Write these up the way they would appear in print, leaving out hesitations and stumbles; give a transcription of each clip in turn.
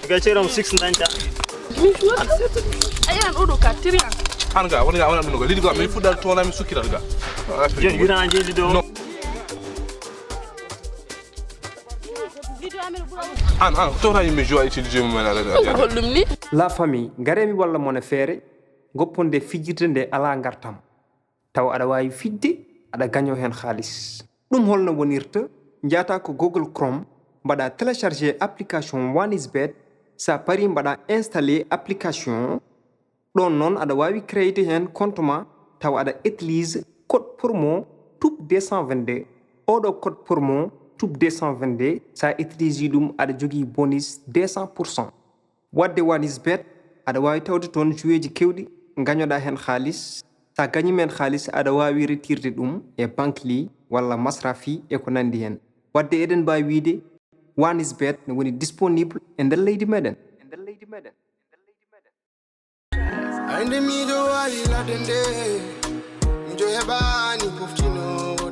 gaceram 690 ayan odo ka tirian hanga wala mun go lidi go mi fudal to na mi sukiral ga jen yura anje lido La famille garemi walla mone feere gopponde fijirde nde ala gartam taw aɗa wawi fidde aɗa gaño hen xaalis ɗum holno wonirta jata ko Google Chrome mbaɗa téléchargé application OneXBet sa pari mbaɗa installé application ɗon noon aɗa wawi créer hen compte ma taw aɗa utilise code promo TOUP 222 oɗo code promo TOUP 222 sa utilise ɗum aɗa jogui bonus 200%. wadde OneXBet aɗa wawi tawde toon joueji kewɗi gañoɗa hen xaalis sa gañi men xaalis aɗa wawi retirde ɗum e banque li walla masrafi e ko nandi hen wadde eɗen mbawi wiide OneXBet ne woni disponible e nder leydi meɗen ande miɗo wari ladde nde miɗo heɓani poftinoɗo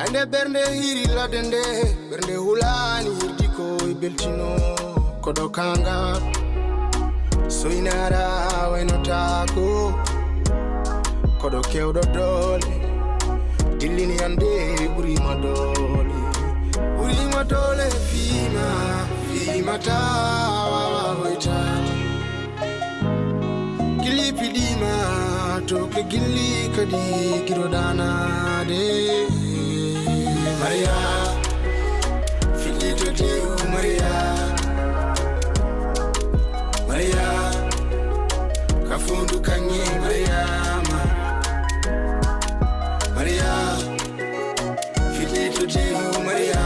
ande ɓernde hiri ladde nde ɓernde hulani hirdi ko e beltino koɗo kanga soynara waynotako koɗo kewɗo dole dillini ande ɓurima dole fimata hoytade gilli piɗima to ke gilli kadi giroɗanade Maria filito dew Maria kafundu kanye Maria filito dew Maria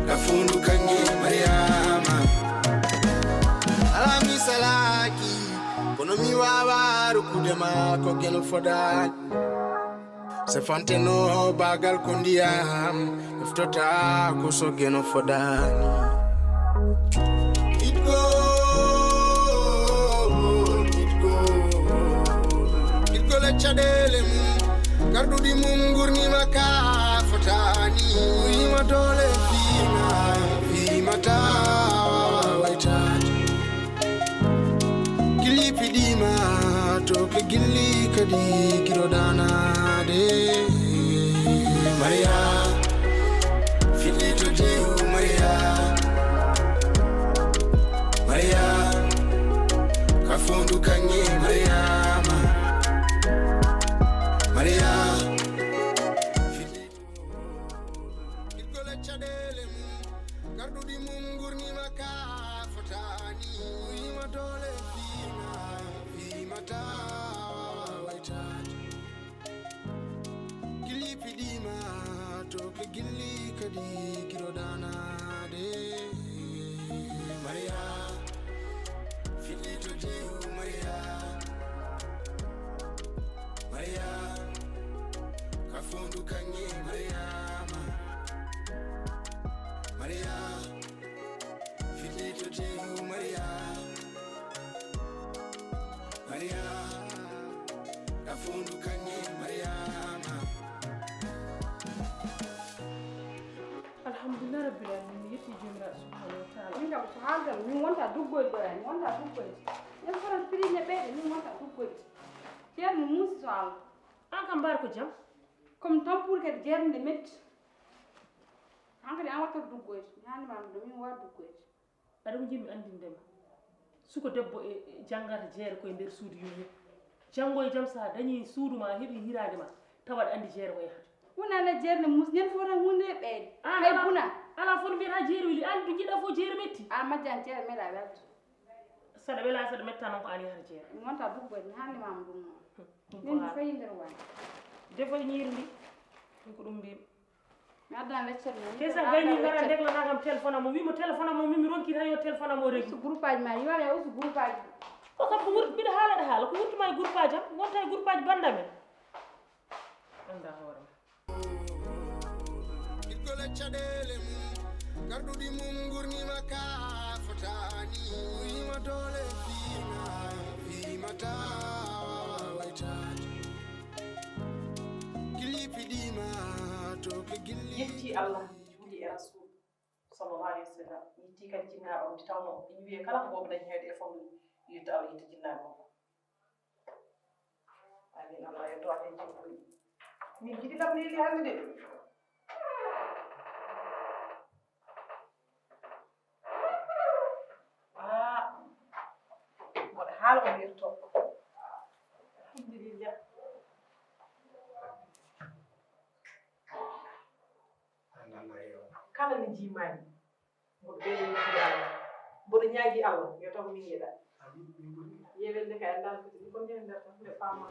kafundu kanye Mariama alami salaki kono mi wawaru kudema ko geno fodani se fanteno bagal ko ndiyam eftota ko so geno fodani it go le chadele garduɗi mum gurnima ka fotani wima dole fimata waytade gilli piɗima to ke gilli kadi giroɗanade Maria filito dew Maria kafundu kanye Maria garduɗi mum gurnima ka fotani wima dole fimata waytade gilli piɗima to ke gilli kadi giroɗanade Maria filito dew Maria kafundu kanye Maria filito dew Maria kafundu kanye alhamdulillah rabbil alamin yeti jumra subhanahu wa ta'ala min kam so haldal min wonta duggoyɗo en en fotan pirine ɓeyɗe min wonta duggoyde ceerno muusi so Allah an kam mbar ko jam comme tampour kadi jeernde metti hankadi an wattata duggoyde mi hannimama ɗo min wawa duggoyde aɗa ko jimmi andindema suko debbo e janggata jeere koye nder suudu yummi janggo e jam sa dañi suudu ma heeɓi hirade ma tawaɗa andi jeere ko yahata wonane jeerne muusi ñande fotan hunde ɓeyde hay buna ala fof no mbiyata jeere weli an to jiɗɗa fof jeere metti a majjani jeere meeɗa welta saɗa wela saɗa metta noon ko an yahata jeere mi wonta duggoyde mi hannimama ɗum noon min fayi nder wani defo ñiiri ndi ɗum ko ɗum mbimi mi addana weccere noon te sa gayni gara déglana kam téléphone am o wimo téléphone am o mimi ronki tan yo téléphone am o regi ustu groupe aji ma yiwane ustu groupe aji o kam ko wurti mbiɗa haalaɗa haala ko wurtuma e groupe aji am gonta e groupe aji banda men anda hoore ma gole chadele garduɗi mum gurnima ka fotani wima dole fimata waytade gilli piɗima yetti Allah juuli e rasul sallallahu alaihi wasallam yetti kadi jinnaɓe on tawno ina wiye kala ko bobo dañi heede e famlu yetta Allah yetta jinnaɓe on amin Allah yetto aten jikkoyi min jiɗi kam leeli hannde de mboɗo haala o yetto alhamdulillah kala ne jiimani mboɗo ɓeydo yettude Allah mboɗo ñaagui Allah yo taw min yeeɗa yewelde kay andal foti ɗi kon nden nder tan nde faama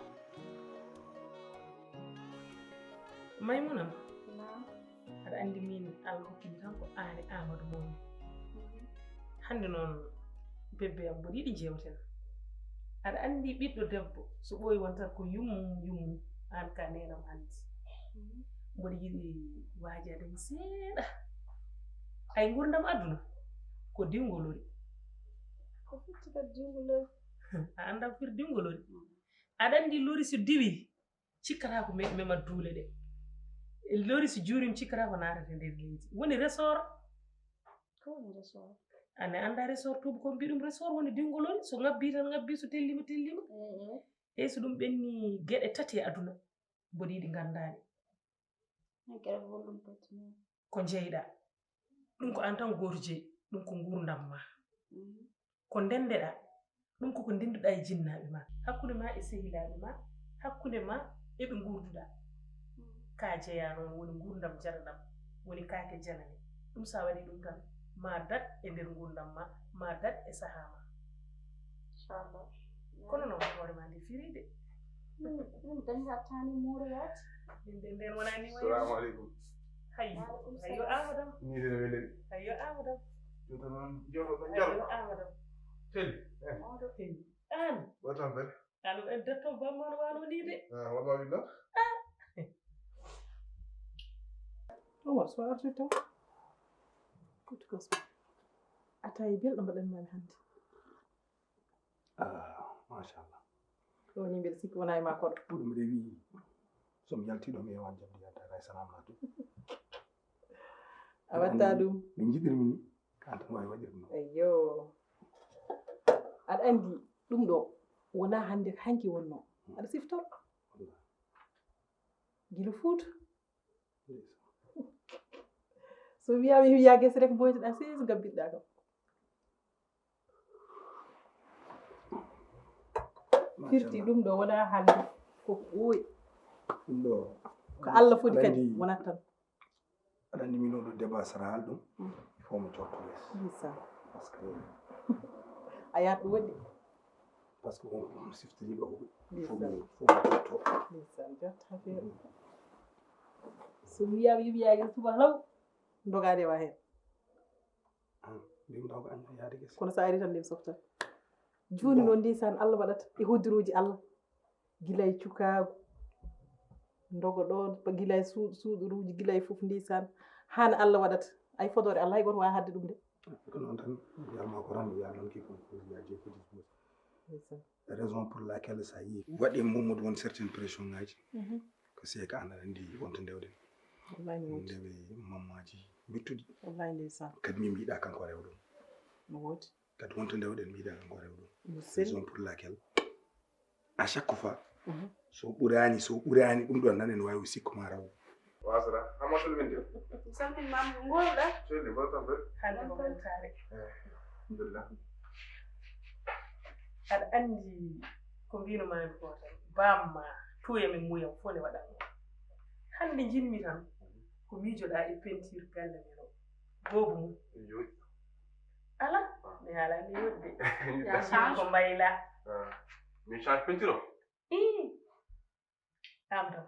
Maymuna aɗa andi min Allah hokkimi tan ko aane Amadou Momi hande noon bebbe am mboɗo yiɗi jewten aɗa andi ɓiɗɗo debbo so ɓooyi wontat ko yummu an ka nenam hande mboɗo yiɗi waajade mi seeɗa ay gurdam aduna ko dingolori ko fitti kadi dingolori a anda ko firi dingolori aɗa andi lori so diwi cikkata ko mema duule ɗe lori so juurim cikkata ko naatata nder leydi woni resort ko woni resort ane anda resort tuuba ko mbiɗum resort woni dingolori so ngabbi tan ngabbi so tellima eyyi so ɗum ɓenni gueɗe tati e aduna mboɗo yiɗi gandani ko jeyɗa ɗum ko an tan goto jeeyi ɗum ko gurdam ma ko ndendeɗa ɗum koko ndenduɗa e jinnaɓe ma hakkude ma e sehilaɓe ma hakkude ma eɓe gurduɗa ka jeeya noon woni gurdam jaraɗam woni kaake janane ɗum sa waɗi ɗum tan ma dat e nder gurdam ma dat e saaha ma inchallah kono noon hoore ma nde firide ɗum dañi hattani muuro yaati nden wona ni wayi assalamu aleykum hayyo amadam ni dene weleni hayyo amadam jota noon joɗo jalo amadam teli an watan ber an en detto bamman wano ni de wama winna Omar so arti taw kutu kos atayi belɗo mbaɗanmami hannde machallah ɗo ni mbeɗa sikki wona e ma koɗo ɓuuri mbiɗa wi somi yaltiɗo mi ewan jabdi yaltata e salam na tum a watta ɗum min jiɗirmi ni kan tan wawi waɗirde noon eyyo aɗa andi ɗum ɗo wona hannde hanki wonno aɗa sifto gila Fuuta so wiyama wiya guese rek boytoɗa sesi gabbiɗɗa kam firti ɗum ɗo wona hannde koko ɓooyi ɗum ɗo ko Allah foti kadi wonat tan aɗa andi min oɗo débat sara haal ɗum il faut mi cotto less isa par ce que a yaat ɗum waɗi par ce que on siftiriɗo ko faut mi cotto isa jotta feere so wiyama yimiyaki suba law dogade wa hen mbimi taw ko anda yaade guese kono sa ari tan ndem softan joni noon ndisan Allah waɗata e hoddiroji Allah gila e cukagu dogo ɗo gila e suuɗuruji gila e fof ndisan hana Allah waɗata ay fodore Allah hay goto wawi hadde ɗum de ko noon tan yalma ko tan wiya noon kiko yaji foti raison pour laquelle sa yi waɗi Mamadou won certaine pression ngaji ko c'est que anda andi wonto ndewɗen wallahi ndewe mammaji mettuɗi wallahi ndeysan kadi min mbiɗa kanko rew ɗum no wodi kadi wonto ndewɗen mbiɗa kanko rew ɗum raison pour laquelle à chaque fois so ɓurani ɗum ɗon nan en wawi sikkuma raw wasra amatol min de samtin mam ngolɗa teli watan ber hande ko weltare alhamdulillah aɗa andi ko mbinomami ko tan bamma toyamin muyam fo ne waɗanno hande jinmi tan ko miijoɗa e peinture galle men o goobu mum jooɗi ala mi ala mi yoɗde ko mbayla min change peinture o amdam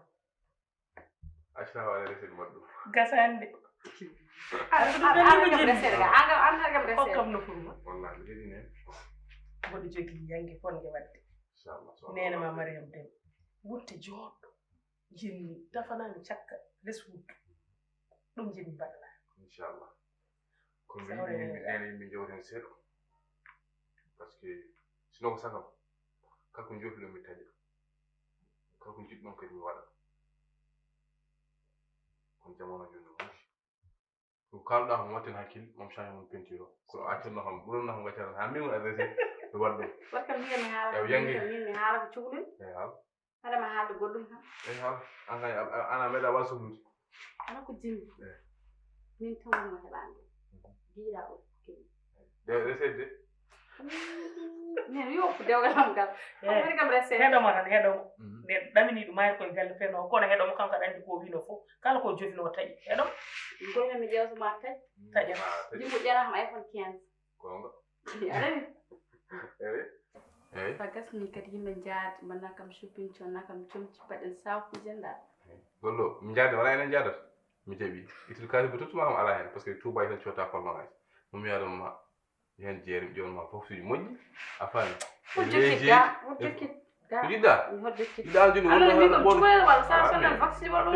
acca wala reset maɗɗum gasande hokkam no furma wallahi mi heɗi nen mboɗo jogii yange fonde wadde inchallah nene ma Mariam Deme wutte jooɗɗo jinmi dafanami cakka less wuddu ɗum jinmi mbaɗana inchallah ko mbiɗi min nene yimɓe jewten seeɗa par ce que sino ko sagam kanko joofiɗo mi taƴa kanko jiɗɗon kadi mi waɗa kono jamono joni musi ko kalɗa ko watten hakkille mom change mon peinture o ko accanno kam ɓuronna ko gaccata ha min adressé mi waɗ ɗum Wat kam mi haala mi haala ko cukalel eyi haal haɗa ma haalde goɗɗum tan eyi haal an kay ana meeɗa waɗ sohlude ala ko jimmi min tan wonmo heɓande jiiɗa o resede min yoppu dewgalam gal woni kam resede heɗomo tan heɗomo nde ɗamini ɗum mayri koye galle feno kono heɗomo kanko aɗa andi ko wino fof kala ko jofino taƴi heɗom golle mi ƴewtoma taƴa jimbo ƴeera kam iPhone 15 gonga aɗani eyi sa gasni kadi yimɓe jaade mbanna kam shopping conna kam comci baɗen sakuje nda gollo mi jaade wala enen jaadata mi jaɓi itul kalis bo tottuma kam ala hen par ce que touba tan cotta format ngaji momi yaadoma hen jeeri ƴewnoma fof suji moƴƴi a faami jokkitɗa jiɗɗa jiɗɗa joni wonɗon vaccine walla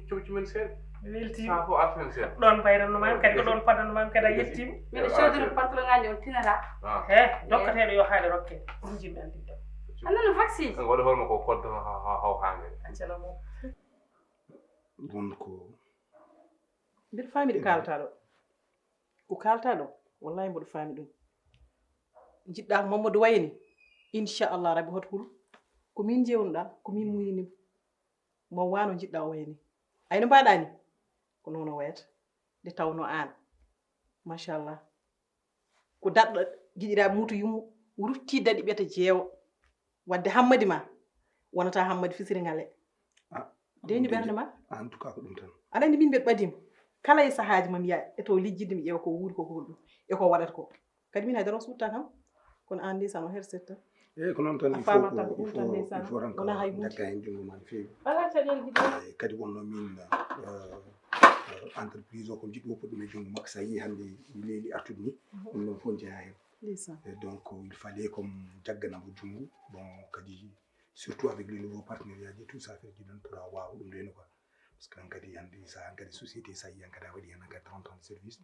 comci men seeɗa mi weltima sa fof arta hen seeɗa ɗon bayrannomami kadi ko ɗon padannomami kadi a yettima miɗo sodiri pantalon ngaji on tinata he dokkateɗo yo haade rokke ɗum jimmi andinde annano vaccine waɗa holma ko kodda haw hangel accana mo wonko mbiɗa faami ɗo kalata ɗo ko kalata ɗo wallahi mboɗo faami ɗum jiɗɗa ko Mamadou wayni inchallah rabbi hoto huul ko min jewnuɗa ko min muyinima mo wano jiɗɗa o wayni ayno mbaɗani ko noon o wayata nde tawno an machallah ko daɗɗo giƴiraɓe muto yummo rutti daɗi ɓeta jeewa wadde hammadi ma wonata hammadi fisiri ngale deñi ɓernde ma en tout cas ko ɗum tan aɗa andi min mbeɗa ɓadima kala e sahaji mami yaa eto lijjidde mi ƴeewa ko wuuri koko holɗum eko waɗata ko kadi min haydara o sutta kam kono an ndeysan o hersetto eyi ko noon tan il faut tan ko dagga hen junngo ma no feewi ala caɗele giɗɗo kadi wonno min entreprise o ko jiɗi woppude ɗum e junngo makko sa yii hannde leeli artude ni ɗum ɗon fof jeeya hen donc il fallait comme jagganamo junngo bon kadi surtout avec les nouveaux partenariats et tout ça fait jiɗon pour a wawa ɗum reno quoi parce que hankadi hannde sa hankadi société sa yi hankadi a waɗi hen hankadi 30 ans de service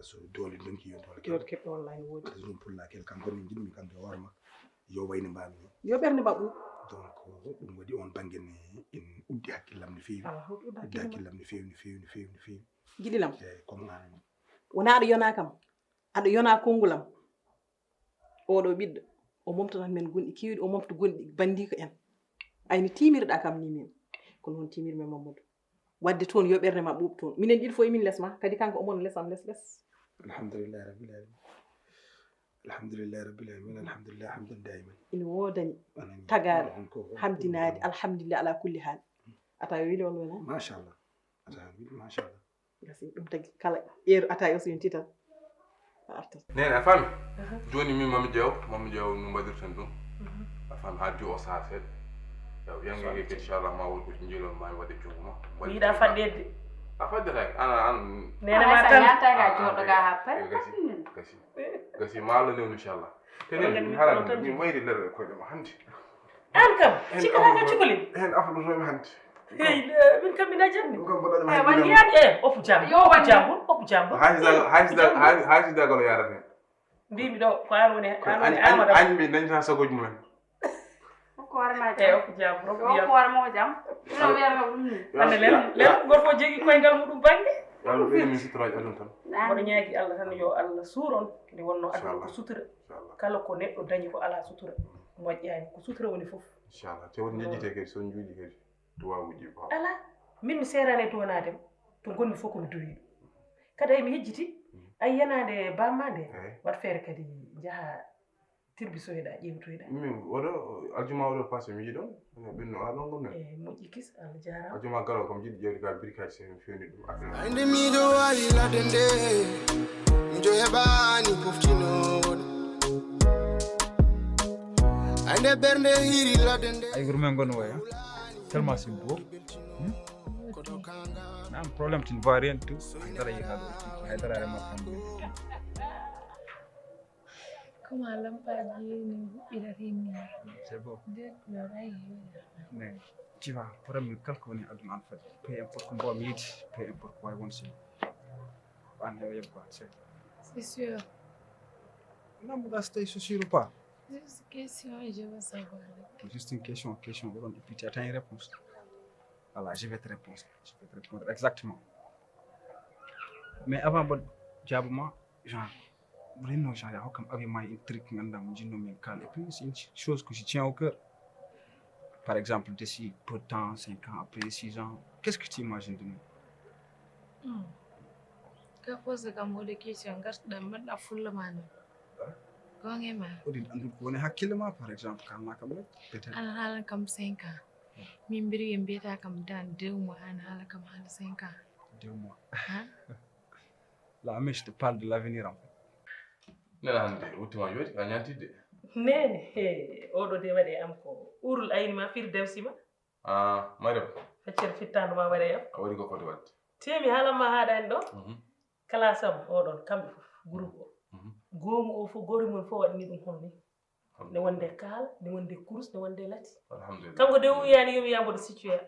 so doole donki yo doole keɓɗo online woodi raison pour laquelle kanko ni jiɗmi kanko e hoore makko yo wayno mbami ni yo ɓernde mabɓu donc ɗum waɗi on banggue en uddi hakkillam no feewi uddi hakkillam no feewi no feewi no feewi no feewi giɗilam eyi comme an wona aɗa yona kam aɗa yona kongulam oɗo ɓiɗɗo o momtanat men gonɗi kewɗi o momta gonɗi bandiko en ayno timirɗa kam ni min ko noon timirmi Mamadou wadde toon yo ɓernde ma ɓuuɓ toon minen ɗiɗi fof emin lesma kadi kanko omon lesam les alhamdulillahi rabbil alamin alhamdulillahi rabbil alamin alhamdulillah hamdan daiman ina wodani tagaɗo hamdinade alhamdulillah ala kulli hal ata yo wili on wona machallah ata wili machallah gasi ɗum tagi kala heure ata yo so yon titan a artat nene a faami joni min mami ƴeew no mbaɗirten ɗum a faami ha jo o saha seeɗa yaw yangege kadi inchallah ma woni ko jiilon mami waɗe junngo ma yiɗa faɗɗede a faddetake an nene ma tan yataga joɗoga ha pare gasi ma Allah newno inchallah tenen mi haala min mayri lere koyɗe ma hannde an kam cikkata cukalel hen aflutomi hannde hey min kam mina jamni ɗum kam mbaɗanima wani yaade oppu jambur haasidagal o yarata hen mbimi ɗo ko an woni Amadou añ ɓe dañta sagoji mumen ko warma e oppu jambur ko warma jam ino wiyata ɗum ni ande len goto fof jogui koyngal muɗum banggue yallah ɓeyni min sutoraji aduna tan mboɗo ñaagui Allah tan yo Allah suuron nde wonno aduna ko sutura kala ko neɗɗo dañi ko ala sutura moƴƴani ko sutura woni foof inchallah te woni jejjite kadi son juuɗi kadi duwawuji ba ala min mi serani duwanadem to gonmi fof komi duwi kadi mi hejjiti ay yanade bamma nde wat feere kadi jaaha tirbisoyɗa ƴewtoyɗa min oɗo aljuma oɗo passé mi yiɗon ɓenno ala ɗon gonne e moƴƴi kis Allah jarama aljuma galo kam jiɗi ƴewde ka brikaji sen fewni ɗum ande miɗo wawi ladde nde miɗo heɓani poftinoɗo ande ɓernde hiri ladde nde ay wuro men gonno waya tellement c'est beau nam problème tu ne vois rien tout haydara yihaɗo haydara remarkam Comment lampaji ni ɓiɗatinni c'est beau no rayi mais tu vois problème kala ko woni aduna an fadi peu importe ko mbawmi yiide peu importe ko wawi won si an hewa yeb quoi c'est sûr non mbaɗa so tawi so sûr ou pas juste question et je veux savoir juste une question oɗon et puis tu attends une réponse Voilà, je vais te répondre exactement. Mais avant de dire genre, vraiment, genre, comme avec moi, une truc, et puis c'est une chose que je tiens au cœur. Par exemple, d'ici peu de temps, 5 ans, après 6 ans, qu'est-ce que tu imagines de nous? Ka pose kam wode question garɗa mbaɗɗa fulla ma no gonge ma Odin andu ko woni hakkille ma par exemple kalma kam peut-être an haala kam 5 ans min mbiri mbiyata kam dans 2 mois an haala kam haala 5 ans 2 mois là mais je te parle de l'avenir en fait nana hande ultima yoti a ñantide nene oɗo de waɗe am ko urul aynima firdewsima mariam feccere fittando ma waɗe am a waɗi ko foti wadde temi haalanma haɗani ɗo classe am oɗon kamɓe fof groupe o goomu o fof gori mum fof waɗani ɗum honno ni ne wonde kaala ne wonde course ne wonde lati kanko de wiyani yomi yamboɗo situé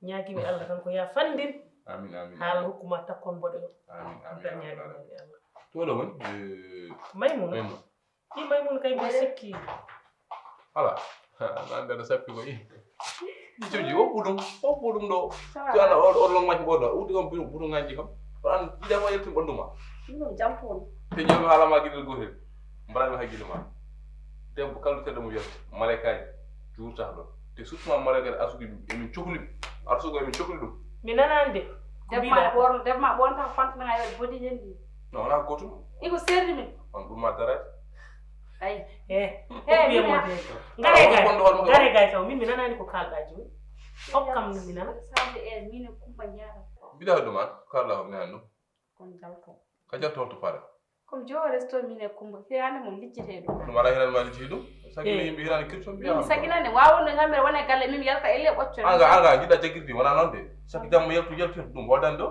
ñaguimi allah tan ko ya fandin amin amin haala hokkuma takkon mboɗe o amin ñaguimi allah toɗo woni maymouna i maymouna kay mbo sikki ala nande aɗa sappi ko i joji woppu ɗum ɗo to ana orlong majji ɓoɗo uti kam buɗugaji kam an jiɗama yettim ɓanduma jampon te ñami haalama guiɗel gotel mbaɗami hakkille ma debbo kalluteɗo mo wiyata malaikaji juurtata ɗon te surtout malaikaji asuki ɗum emin cohli ɗum arsugo emin cohli ɗum mi nanani de debbo ma ɓonta ko fantanaga yo bodi ñandi non wona gotum iko serdi min on ɓurma darade ay gare gay taw min mi nanani ko kalɗa joni hokkam mi nana sade min kumba ñaara mbiɗa hoɗum an kalɗa ko minani ɗum kon jalto ka jalto to paɗa comme jo resto min kumba firande mo liccete ɗum ɗum ala hinan ma licci ɗum sagine yimɓe hirani kirton mbiya saginande wawonno ñamere wona galle min yalta elle ɓoccore anga jiɗɗa jaggirdi wona noon de sakki jamma yaltu ɗum wodan ɗo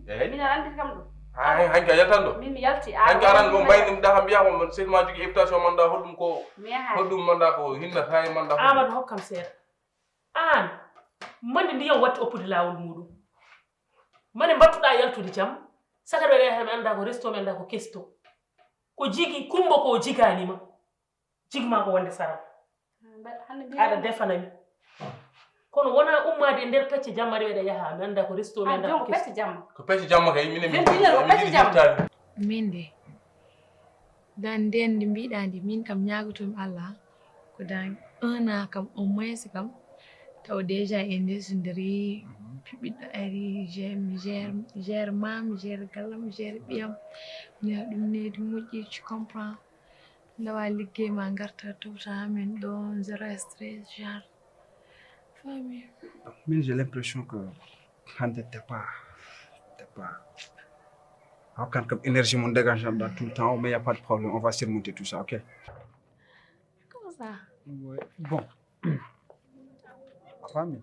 eyi min andi kam ɗum hanki a yaltan ɗo min mi yalti hanki aran mo mbayni ɗa kam mbiyama sehil ma jogui invitation manda hoɗum ko hoɗum manda ko hinnata e manda amadou hokkam seeɗa an mande ndiyam watti oppude lawol muɗum mane mbattuɗa yaltude jaam sakata waɗe ha mi anda ko resto mi anda ko kesto ko jigi kumba ko jiganima jigma ko wonde saram aɗa defanami kono wona ummade e nder pecce jamma ɗe waɗa yaha mi anda ko resto mi anda ko pecce jamma ko pecce jamma kay minen min de dan nden nde mbiɗa ndi min kam ñagotomi allah ko dan 1 an kam au moins kam taw déjà en ndesodiri ɓiɗɗo ari mi gère mam mi gère gallam mi gère ɓiyam mi yaha ɗum nedi moƴƴi tu comprends ndawa liggey ma garta towta amen ɗon zéro stress genre famille mais j'ai l'impression que hande t'es pas quand comme énergie mon dégage dans tout le temps mais il y a pas de problème on va surmonter tout ça ok comment ça ouais. Bon famille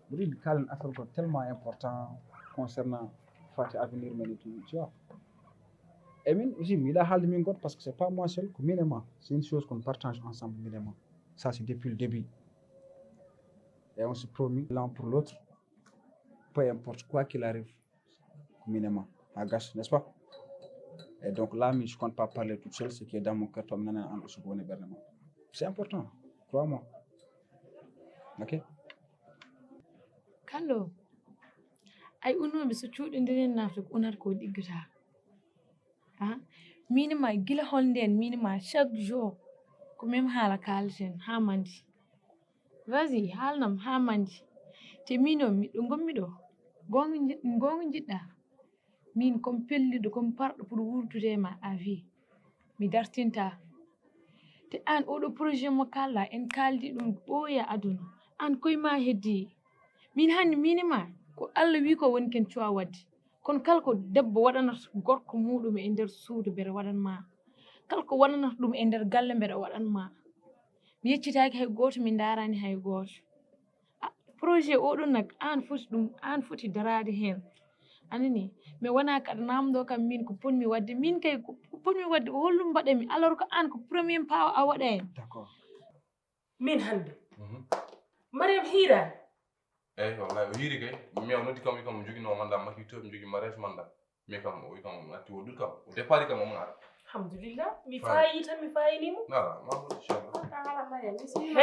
vous dites qu'il y a une affaire tellement importante concernant Fati avenir mais tu vois et même aussi il a halde min got parce que c'est pas moi seul que minimum c'est une chose qu'on partage ensemble minimum ça c'est depuis le début et on se promet l'un pour l'autre peu importe quoi qu'il arrive minimum à gâche n'est-ce pas et donc là mais je compte pas parler toute seule ce qui est dans mon cœur toi c'est important crois-moi ok kallo ay unoɓe so cuuɗodiren nafta ko unata ko ɗiggata minima gila holnden minima chaque jour ko même haala kaleten ha mandi vas-y haalnam ha mandi te mino miɗo gommi ɗo gonga jiɗɗa min komi pelliɗo komi parɗo pour wurdude ma à vie mi dartinta te an oɗo projet mo kalɗa en kaldi ɗum ɓooya aduna an koyema heddi min hannde minima ko allah wi ko woni ken cuwa wadde kono kala ko debbo waɗanata gorko muɗum e nder suudu mbeɗa waɗanma kala ko waɗanata ɗum e nder galle mbeɗa waɗanma mi yeccitaki hay goto mi darani hay goto projet oɗon nag an foti darade hen anani mi wona kaɗa namdo kam min ko ponmi wadde min kay ko ponmi wadde ko hollum mbaɗami alors que an ko premier pas a waɗa hen d'accord min hande mariam hiirani eyyi wallahi o hiiri kay mi o noddi kam wi kam joguino manda makki to mi jogui mariage manda mais kam o wi kam atti woɗɗude kam o départ kam omo ara alhamdulillah mi fayi tan mi fayinimo nala ma inchallah ala Mariam mi si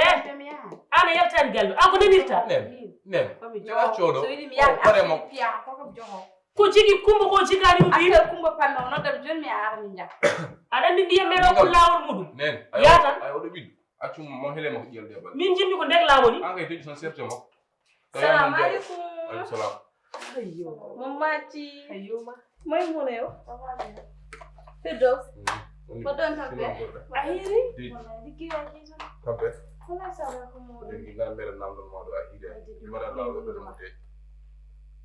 ana yaltani gallo an ko nanirta nen ja coodo so yidi mi yaa pare mo piya ko ko joxo ko jigi kumba ko jigani mo bi ak kumba panda no dam joni mi ara mi jak aɗa andi ndiyam mero ko lawol muɗum nen yatan ay oɗo ɓiɗɗo accum mo hele mo ƴelde bal min jinmi ko ndeg lawol ni an kay teji son serte mo salam alaikum alaykum salam ayyo mamati ayyo ma moy mo ne yo Firdaus ko don tambe ahiri wala digi waji son tambe wala sala ko mo legi na mere namdon modo a hide mara lawo be mo te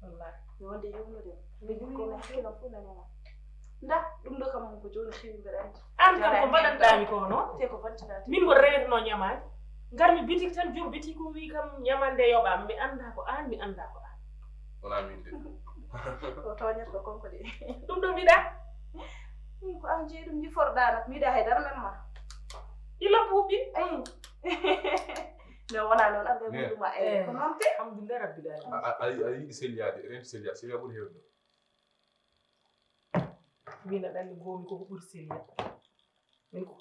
wallahi mi wonde yewno de mi ko na hela fula na nda dum do kam ko joni xewi berante an kam ko mbaɗanɗami ko no te ko fantinata min mboɗo reweteno ñamade garmi bitik tan joom bitik o wi kam ñamande yoɓam mi anda ko an mi anda ko an wona min de o toñat ko konko de ɗum ɗo mbiɗa ko an jeeyi ɗum jiforɗa nak mi yiɗa haydara men ma ila buuɓi no wona noon arde muɗuma ko noon te alhamdulillah rabbil alamin a yiɗi selliyade renti selliya selliya ɓuuri hewde min aɗa andi gomi koko ɓuuri selliya min ko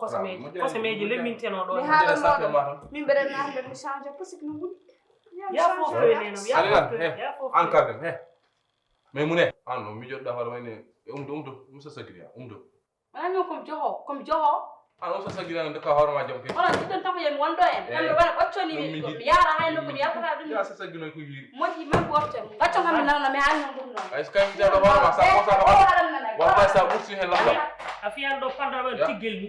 kosemeji lemminteno ɗo mi haalanoɗo min mbeɗen naatde mi change possible no wuɗi ya foftoye nenom ya foftoye an kardem he mais mune an no mijoɗɗa hoore wayne umdo musa sagiriya umdo wonani noon komi joho an musa sagiriya no dekka hoorema jam ke onon jiɗɗon tafa yen wonɗo en kamɓe wona ɓocconi mi yaara hayno komi yaltata ɗum ya sa saginoy ko yiiri moƴƴi men ɓorte gacco kam mi nanno mi haali noon ɗum ɗon ay so kay mi jaɗo hoorema sa posaka wallahi sa ɓurti hen lamɗam a fiyan ɗo pandaɓen tiggel ni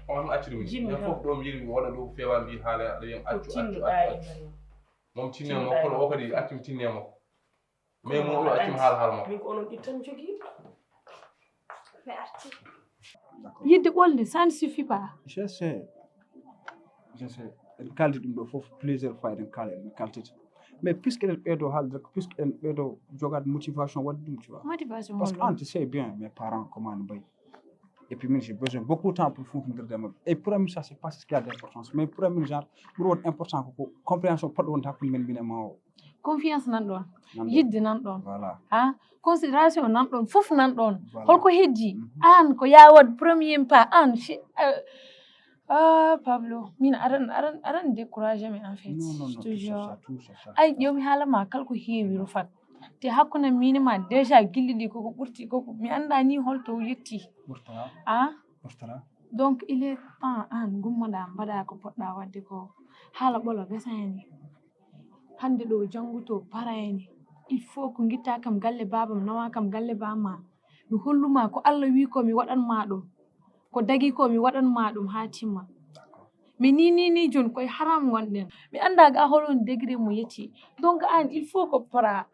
on acciri mi ya fof ɗo mi yiɗi mi waɗa ɗo fewa mbi haala aɗa yiyam accu mom tinnemo kono o kadi accumi tinnemo mais mo o accumi haala mo min ko onon ɗi tan jogui mi arti yidde ɓolde ça ne suffit pas je sais en kaldi ɗum ɗo fof plusieurs fois eɗen kaala eɗen kaltita mais puisque eɗen ɓeydo haalde puisque eɗen ɓeydo jogade motivation waɗi ɗum tu vois motivation parce que an tu sais bien mes parents comment ne mbayi et puis j'ai besoin beaucoup de temps pour fondirde mabɓe et pour amin ça c'est pas ce qui a d'importance mais pour amin genre ɓuuri won important koko compréhension poɗɗo wonta hakkude men mbine ma o confiance nan ɗon yidde nan ɗon voilà ha considération nan ɗon fof nan ɗon holko heddi an ko yawat premier pas an Pablo min aran découragé me en fait je te jure ay ƴewmi haalama kala ko heewi rufat te hakkunde min ma déjà gilliɗi koko ɓurti koko mi anda ni holto yetti donc il est temps an gummoɗa mbaɗa ko poɗɗa wadde ko haala ɓolo besani hande ɗo janngo to parayni il faut ko guitta kam galle babam nawa kam galle bama mi holluma ko Allah wi ko mi waɗanma ɗum ko dagi ko mi waɗanma ɗum ha timma mi ni joni koye haram gonɗen mi anda ga holon degré mo yetti donc an il faut ko para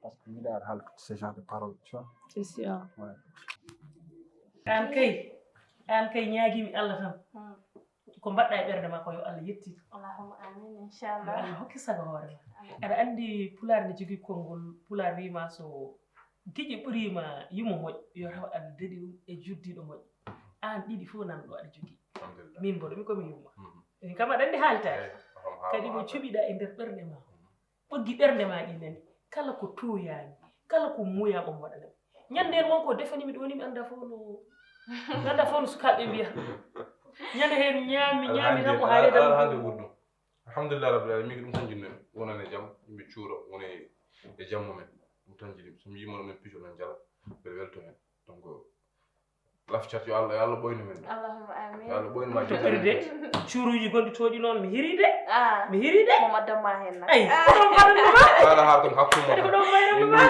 parce que mi ɗa haala ce genre de parole tu vois c'est sûr an kay ñaaguimi Allah tan ko mbaɗɗa e ɓerde ma ko yo Allah yetti allahumma amin inchallah Allah hokki sago hoore ma aɗa andi pulaar ne jogii konngol pulaar wima so giƴe ɓuriima yimo moƴƴo yo tawa aɗa daɗi ɗum e juddiɗo moƴƴo an ɗiɗi fof nan ɗo aɗa jogii min mboɗo mi komi yumma min kam aɗa andi haaltaade kadi mo cuɓiɗa e nder ɓerde ma ɓoggi ɓerde ma ɗi nani kala ko tooyaami kala ko muuyama omo waɗanami ñande en wonko defanimi ɗo ni mi annda fof no sukaaɓe mbiya ñande heen ñaami tan ko haalidam hande wurɗum alhamdulillah rabbil alamin mi ɗum tan jinnomi wonan e jaam yimɓe cuuro wona e jam mumen ɗum tan jiɗimi somi yimono men pijo men jala mbeɗa welto hen donc lafcat yo Allah ɓoyno men allahumma amin yo Allah ɓoynoma toɓɓirde cuuruji gonɗi tooɗi noon mi hiri de mo maddama hen nak ay koɗon mbaɗannoma haala haal kon hakkumo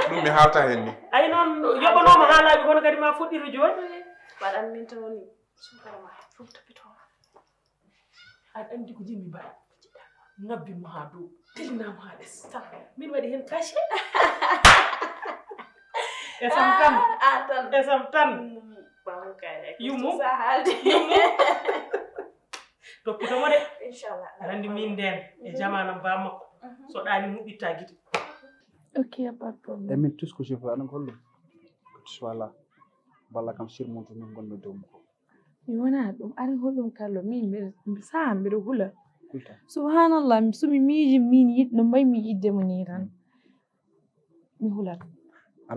ɗum mi haalta hen ni ay noon yoɓanoma haalaɓe kono kadi ma fuɗɗito joni waɗan min tan woni sukarama fof topitoma aɗa andi ko jimmi mbaɗa ngabbinmo ha dow telinamo ha less min waɗi hen caché esam tan yummu toppitomo de inchallah aɗa andi min nden e jamanam ba makko so ɗani muɓitta guite ok pas de problème et min tout ce que je veux aɗa hollu que tu sois là balla kam surmonte min gonmi dow ko mi wona ɗum aran hollum kallo min saha mbiɗa hula subhanallah somi miiji min yiɗɗo mbay mi yiddemo ni tan mi hulat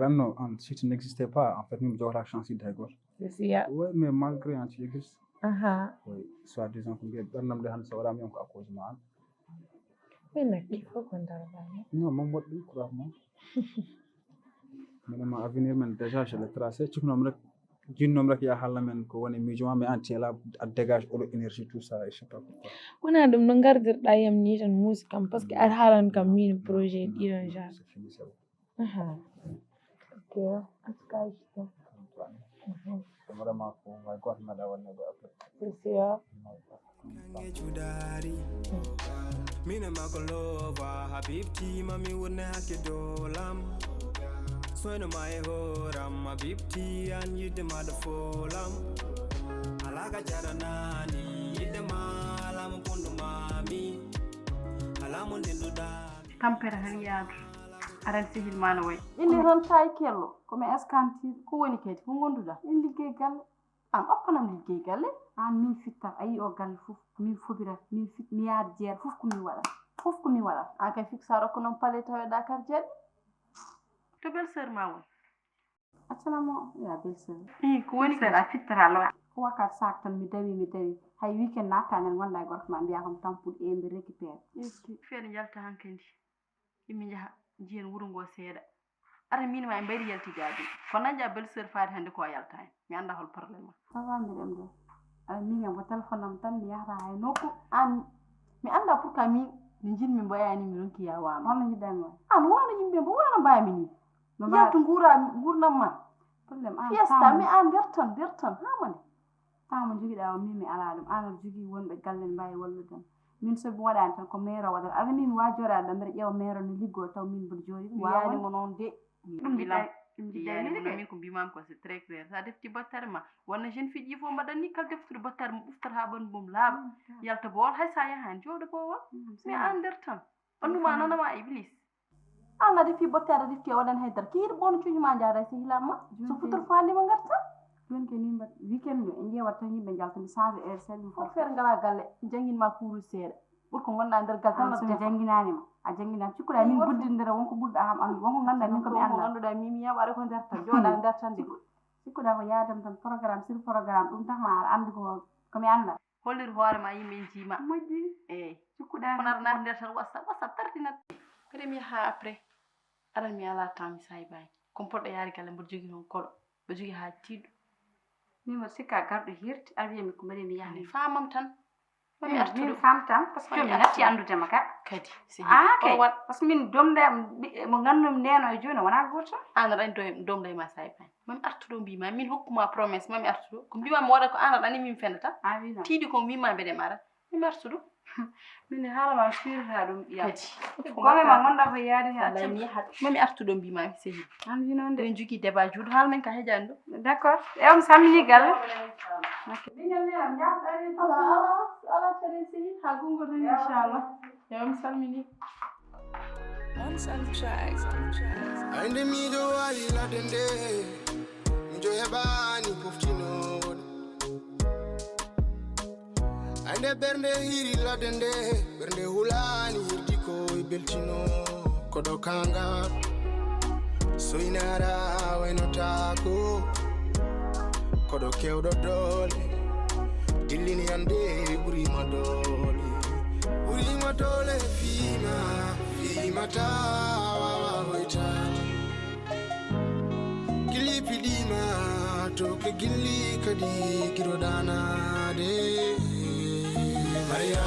non, si tu n'existais pas, en fait, nous avons la chance d'être. C'est ça. Oui, mais malgré que tu existes. Oui, soit disant que Bernam de Hans aura mis à cause de moi. Mais il faut qu'on travaille. Non, mon mot de couramment. Mais à venir, déjà, je l'ai tracé. Tu nommes d'une nombre qui a halamen ko woni mijo mais entier là à dégage eau énergie tout ça je sais pas pourquoi wona dum no gardirda yam ni tan musique kam parce que ar halan kam min projet ɗiɗon genre c'est fini ça ok askay vraiment ko way ko na da wonne do après c'est ça mina makolova habibti mami wona hakidolam Soina my horam habibti and yidma the folam alaga jaranani yidma alam pundu mami alamun dinduda tampere han yaadu aran sihil mana way indi ron tay kello ko me eskanti ko woni kedi ko gonduda en liggey gal an oppanam liggey galle an min fitta ayi o gal fuf min fobira min fit mi yaad jeer fuf ko mi wala an kay fixa ko non pale tawe Dakar jeer to bel sœur ma won assalamu ya bel sœur ko woni sœur a fittara lo ko wakat sak tan mi dawi hay weekend natane gonda gorko ma biya kam tampul e mbi récupérer fere jalta hankandi imi jaha jien wuro ngo seeda ara min ma mbari yalti jaabi ko nanja bel sœur faade hande ko yalta en mi anda hol problème ma wa mi dem do ara min ngam ko téléphone am tan mi yahata hay nokku an mi anda pour ka mi jinmi mboyani mi ronki ya wama hono jidami an wona yimbe bo wona bayami ni no ma to gurnam ma problème an fiesta mi an dertan hamane tamo jogida o mimi ala dum an jogi wonbe gallen baye walludam min so bo wadan tan ko mero wada ala min wajora da mer ƴew mero no liggo taw min bur jori waani mo non de dum dilam min ko bimam ko c'est très clair sa defti battar ma wonna jeune fille yi fo mbadani kal deftude battar mo uftar ha ban bum laaba yalta bol hay sa yahan jodo bo won mi ander tan onduma nanama iblis ana defi battar defti wadan haydar kiir bon cuñu ma jaara si hilama so futur faandi ma ngarta don ke nimba weekend do en jewa tan yimbe jalta mi change air sel ko fer ngala galle jangin ma kuru seeda pour ko gonda der gal tan so janginani ma a jangina cikkuda min buddindira wonko budda ham an wonko ganda min ko mi anda ganduda mimi yabare ko der tan joda der tan de cikkuda ko yadam tan programme sur programme dum tax ma andi ko mi anda hollir hoore ma yimbe jima moji cikkuda konar na der tan wasa tartinat kede mi ha après ara mi ala tam say bay ko poddo yaari kala mbo jogi non kodo bo jogi ha tiddo mi mo sikka gardo hirti awi mi ko mari mi yahni famam tan mi artudo famtam parce que mi hatti andude maka kadi si ko wat parce que min domde mo ngannum neno e joni wana goto an ran domde ma say bay mam artudo bima min hokkuma promesse mami artudo ko bima mo wada ko an dani min fendata tiidi ko bima bede mara mi artudo min hala ma firta dum ya ko ma gonda ko yaari ha mi hat mami artudo bima mi sehi an wino nde jogi débat juudo hal men ka hejando d'accord e on samni gal minal ne am jaatare ala tere sehi ha gungo tan inshallah e on samni on some tracks ande mi do wali la dende njo hebani poftino ande bernde hiri la dende bernde hulani hirdi ko beltino kodo kanga soinara weno tako kodo kewdo dole dillini ande buri madole fima tawa hoita gili pidima to ke gili kadi kirodana de Maria